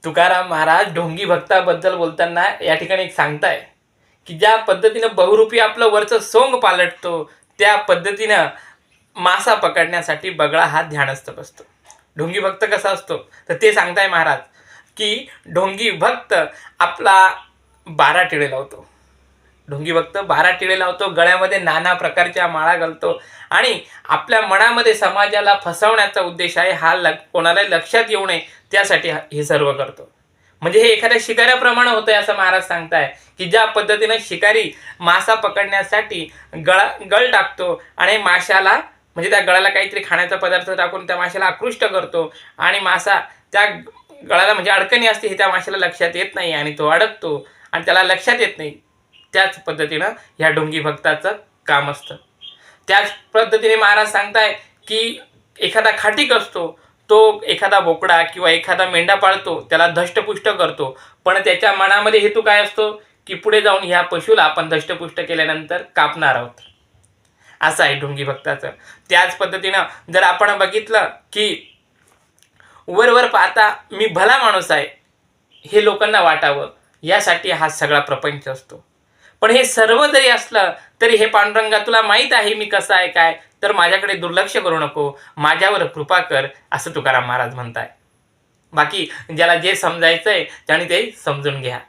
तुकाराम महाराज ढोंगी भक्ताबद्दल बोलताना या ठिकाणी एक सांगताय की ज्या पद्धतीनं बहुरूपी आपलं वरचं सोंग पालटतो त्या पद्धतीनं मासा पकडण्यासाठी बगळा हा ध्यानस्थ बसतो. ढोंगी भक्त कसा असतो तर ते सांगताय महाराज की ढोंगी भक्त आपला 12 टिळे लावतो. ढोंगी भक्त 12 टिळे लावतो, गळ्यामध्ये नाना प्रकारच्या माळा घालतो आणि आपल्या मनामध्ये समाजाला फसवण्याचा उद्देश आहे हा कोणालाही लक्षात येऊ नये त्यासाठी हे सर्व करतो. म्हणजे हे एखाद्या शिकाऱ्याप्रमाणे होतं आहे असं महाराज सांगताय की ज्या पद्धतीनं शिकारी मासा पकडण्यासाठी गळ टाकतो आणि माशाला म्हणजे त्या गळाला काहीतरी खाण्याचा पदार्थ टाकून त्या माशाला आकृष्ट करतो आणि मासा त्या गळाला म्हणजे अडकणी असते हे त्या माशाला लक्षात येत नाही आणि तो अडकतो आणि त्याला लक्षात येत नाही. त्याच पद्धतीनं ह्या ढोंगी भक्ताचं काम असतं. त्याच पद्धतीने महाराज सांगताय की एखादा खाटीक असतो, तो एखादा बोकडा किंवा एखादा मेंढा पाळतो, त्याला धष्टपुष्ट करतो, पण त्याच्या मनामध्ये हेतू काय असतो की पुढे जाऊन ह्या पशुला आपण धष्टपुष्ट केल्यानंतर कापणार आहोत. असं आहे ढोंगी भक्ताचं. त्याच पद्धतीनं जर आपण बघितलं की वरवर पाहता मी भला माणूस आहे हे लोकांना वाटावं यासाठी हा सगळा प्रपंच असतो. पण हे सर्व जरी असलं तरी हे पांडुरंगा तुला माहीत आहे मी कसा आहे काय, तर माझ्याकडे दुर्लक्ष करू नको, माझ्यावर कृपा कर असं तुकाराम महाराज म्हणताय. बाकी ज्याला जे समजायचंय त्याने ते समजून घ्या.